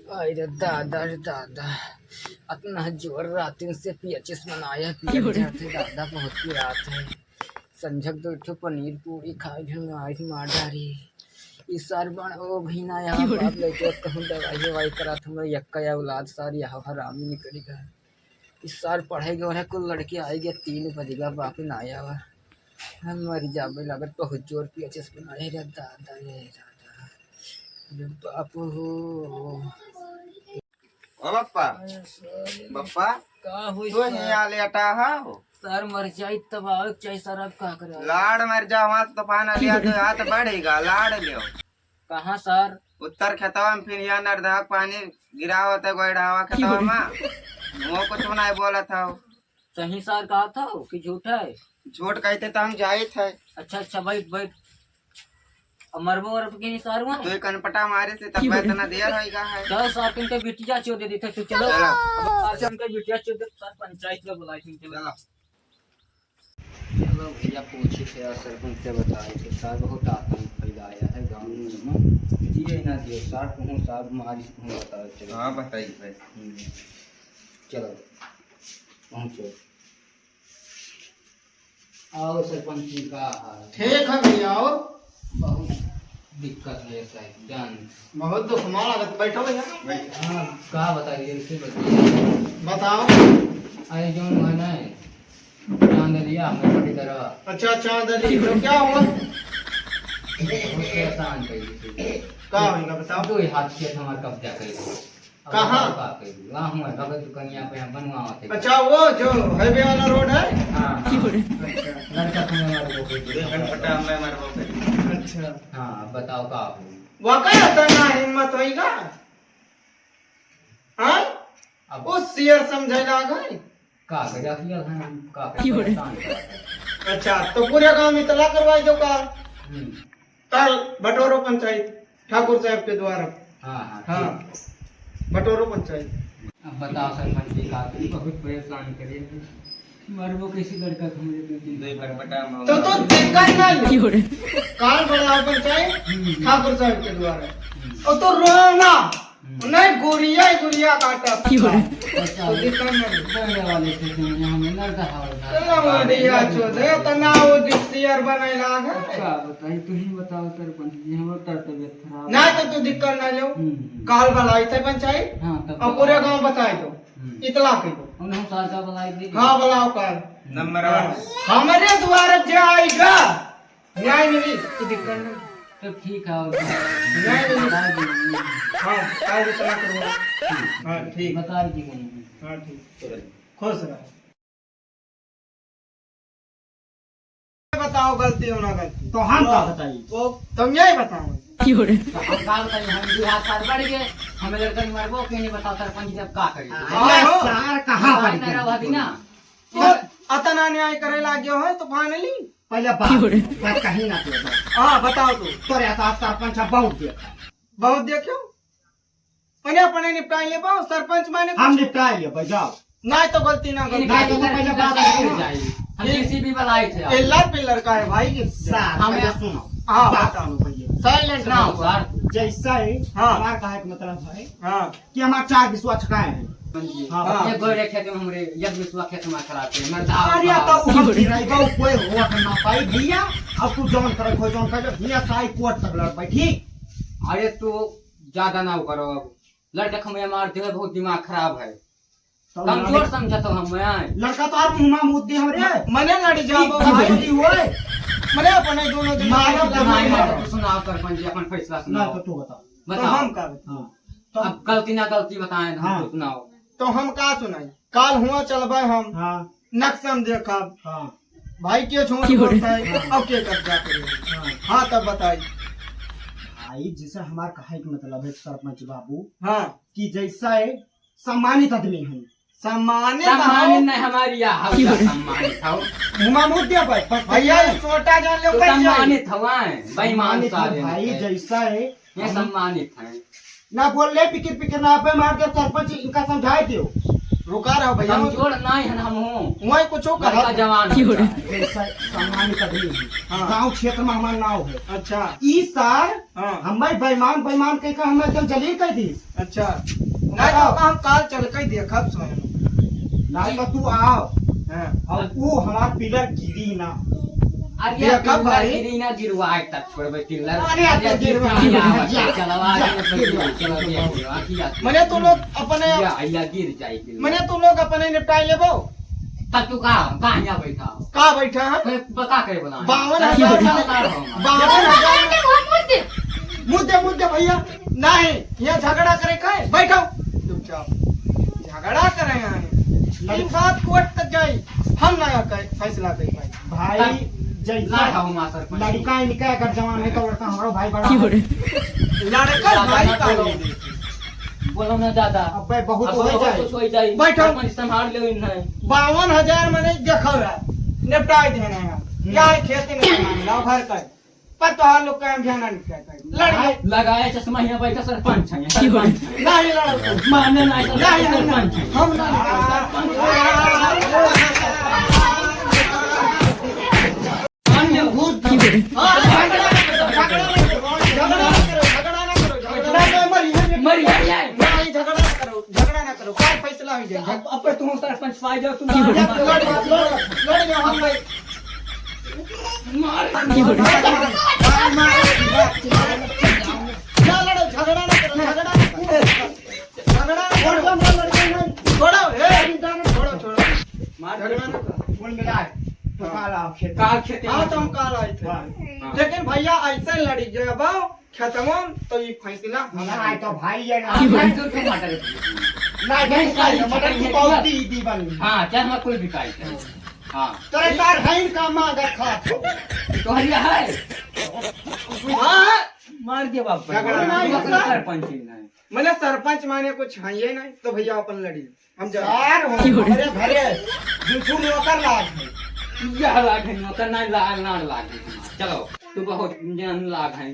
अरे दादा रे दादा, अपना जोर रात से पीएचएस बनाया थे दादा बहुत की रात है। संझक दो ठो पनीर पूरी खाई आज मार डारी। इस सार बण ओ भीना यहाँ बाप लेके कहूँ दवाई ववाई करा था मैं यक्का या औलाद सारी यहाँ हरामी निकलेगा। इस साल पढ़ेगा और कुल लड़के आएंगे 3 बजेगा बाप ना आया हुआ हम मर जाबे लागत बहुत जोर पीएचएस बनाए रे दादा रे दादा अरे बाप हो। ओ बप्पा बप्पा का होई तू यहाँ लेटा हो सर मर जाई तब आओ चाहे सर अब का करे लाड़ मर जा वहाँ तो पाना लिया तो हाथ बढ़ेगा लाड़ लियो कहाँ सर उत्तर खेतवा में फिर यहाँ नर्दा पानी गिरावत है गोइढ़ावा खेतवा में वो कुछ नहीं बोला था सही सर कहा था कि झूठ है झूठ कहते तो हम जाए थे। अच्छा अच्छा बैठ बैठ मरबो और के नहीं सर वहाँ तो कनपटा मारे से तब इतना देर होएगा है। चलो सर तुमके बिटिया चो दे देते तो चलो सर से हमके बिटिया चो दे सर पंचायत में बुलाए थे चलो चलो भैया पूछे थे यार सरपंच से बताए थे सर बहुत आतंक फैलाया है गांव में दिए ना दिए सर कहूँ साहब मारी कहूँ बताओ चलो। हाँ बताइए भाई चलो पहुँचो आओ सरपंच जी का हाल ठीक है भैया आओ। बहुत दिक्कत है साहब जान बहुत दुख मारा बैठो भैया। हाँ का बता रही है इससे बताइए बताओ। अरे जो है ना चांद लिया हमें बड़ी तरह अच्छा चांदली तो क्या हुआ उसके आसान कही का होगा बताओ। दो हाथ से हमारा कब्जा करी कहाँ? वहाँ हुआ भगत कन्या पे हम बनवाते। अच्छा वो जो हाईवे वाला रोड है। हाँ अच्छा लड़का तुम्हें हमारे को कनपटा में मरबो अच्छा हाँ बताओ का हो वाकई इतना हिम्मत होएगा हाँ अब उस शेर समझे गए। का गजा किया है हम का परेशान कराते। अच्छा तो पूरे गांव में इतला करवाई दो का हम्म, कल बटोरो पंचायत ठाकुर साहब के द्वारा। हाँ हाँ बटोरो पंचायत। अब बताओ सरपंच जी का बहुत परेशान करे मरबो किसी लड़का को मुझे दो दिन दो कनपटा में तो दिक्कत नहीं काल बड़ा पंचायत ठाकुर साहब के द्वारा और तो रोना नहीं गुड़िया गुड़िया काटा अच्छा तो दिक्कत नहीं। डरने वाले थे तुम हमें नरदा चलो बढ़िया चोदे तना वो डिक्सियर बनाई लाग है। अच्छा बताइए तुम ही बताओ सरपंच जी हम तर तबियत खराब नहीं तो तू दिक्कत ना लो काल बुलाई थे पंचायत हाँ तब और पूरे गांव बताए दो इतला के दो। उन्होंने साचा बुलाई दी हाँ बुलाओ काल नंबर हमारे द्वारा जाएगा न्याय मिली तो दिक्कत नहीं। तो ठीक है न्याय मिली हाँ काल इतना करो। हाँ ठीक बता दीजिए हाँ ठीक खुश रहो। बताओ गलती हो ना गलती तो हम क्या बताइए वो तुम यही बताओ। हम का बताइए हम बिहार साल बढ़ गए हमें लड़का मरबो क्यों नहीं बताओ सरपंच जब का करिए हाँ, सार कहाँ पर मेरा वादी ना अतना न्याय करे लागे हो तो फाइनली पहले बात कहीं ना किया हाँ बताओ तू तोरे साथ सरपंच बहुत देखा बहुत देखो मैंने अपने निपटाई ले पाओ सरपंच मैंने हम निपटाए लिए भाई जाओ नहीं तो गलती ना नहीं गलती तो पहले बात जाइए हम किसी भी बुलाए थे पिल्लर पिल्लर का है भाई सार हमें- पहले सुनो हाँ बात बताओ सुनो भैया साइलेंट ना ना हो सर जैसा है हाँ। हमारा कहा का मतलब है हाँ कि हमारे 4 विश्वा छकाए हैं हाँ, हाँ। ये गोरे खेत में हमरे यज्ञ विश्वा खेत में खराब है मरदा अरे तो हम गिराएगा कोई हुआ करना पाई भैया अब तू जॉन करे कोई जॉन करे भैया साई कोर्ट तक लड़ पाई ठीक। अरे तू ज्यादा ना करो अब लड़का हमें मारते हुए बहुत दिमाग खराब है तो कमजोर समझता हूँ मैं लड़का तो आप मुंह मुद्दे हमरे मने लड़ जाओ भाई भाई होए मने अपने दोनों दिन मारो तो नहीं मारो। है तो सुनाओ सरपंच जी अपन फैसला ना सुनाओ तो तू बता तो बताओ हम का हाँ अब गलती ना गलती बताएं हाँ। हमको सुनाओ तो हम का सुनाई काल हुआ चलबे हम हाँ नक्सम देखब हाँ भाई के झूठ बोलता है अब के कब्जा करेगा। हाँ हाँ तब बताई भाई जैसे हमारा कहे के मतलब है सरपंच बाबू हाँ कि जैसा है सम्मानित आदमी है सम्मानित सम्मानित नहीं हमारी या हवा सम्मानित हो मुमा मुद्दे पर भैया इस छोटा जान लो तो कहीं जाए सम्मानित हवाएं बेईमान सम्मानित है सारे भाई हैं। जैसा है ये सम्मानित है ना बोल ले पिकिर पिकिर ना पे मार के सरपंच इनका समझाए दियो रुका रहो भैया कमजोर नहीं है हम हूँ मैं कुछ लड़का कहा जवान जैसा सामान्य कभी हाँ। गांव क्षेत्र में हमारा नाव है अच्छा ई सार हाँ हमारे बेईमान कह हम एकदम जलील कह दी अच्छा नहीं तो हम काल चल के देखब स्वयं नहीं तो तू आओ हाँ और वो हमार पिलर गिरी ना अरे ये कब टिल्लर भाई? गिरी ना गिरवाए तक छोड़बे टिल्लर अरे अब तो गिरवा चलवा मने तू लोग अपने गिर जाए टिल्लर। मने तू लोग अपने निपटाई लेबो तब तू कहाँ यहाँ बैठा हो? का बैठा है मैं पका करे बना 52,000 मुद्दे मुद्दे भैया नहीं यहाँ झगड़ा करे का है बैठो चुपचाप झगड़ा करे यहाँ इन बात कोर्ट तक जाई हम ना फैसला कर पाई भाई ना जैसा खाओ मासर लड़का इनका अगर जवान है तो लड़का हमारा भाई बड़ा लड़का भाई का बोलो ना दादा अब भाई बहुत अब हो बहुत जाए कुछ हो जाए बैठो। अपन संभाल ले नहीं 52,000 मैंने देखो रहा निपटाई देना है क्या है खेती में मामला भर कर पर तो हाल लोग का ध्यान नहीं करता लड़ाई लगाए चश्मा यहाँ बैठा सरपंच है सरपंच है। नहीं लड़ो माने नहीं तो नहीं सरपंच है। हम अन्य भूत मरी जाए झगड़ा ना करो क्या फैसला हो जाए अब तुम सरपंच पाई जाओ तुम लड़ जाओ हम भाई मार ना लड़ो झगड़ा ना करो झगड़ा छोड़ो छोड़ो मार झगड़ा ना करो कुल मिलाए तो काला खेत काल खेती हाँ तो हम काल आए थे लेकिन भैया ऐसे लड़ी जब खत्म तो ये फैसला नहीं तो भाई है ना भाई तो क्यों मटर नहीं मटन की पौती दी बन हाँ क्या हमारा कोई बिकाई हाँ तेरे तार है इनका मांग रखा तो हरिया है हाँ मार दिया बाप झगड़ा नहीं होता। सरपंच ही नहीं मैंने सरपंच माने कुछ है ये नहीं तो भैया अपन लड़ी हम जा यार हो मेरे घरे बिल्कुल नौकर लाग है यह लाग है नौकर नहीं लाग चलो तू बहुत जन लाग है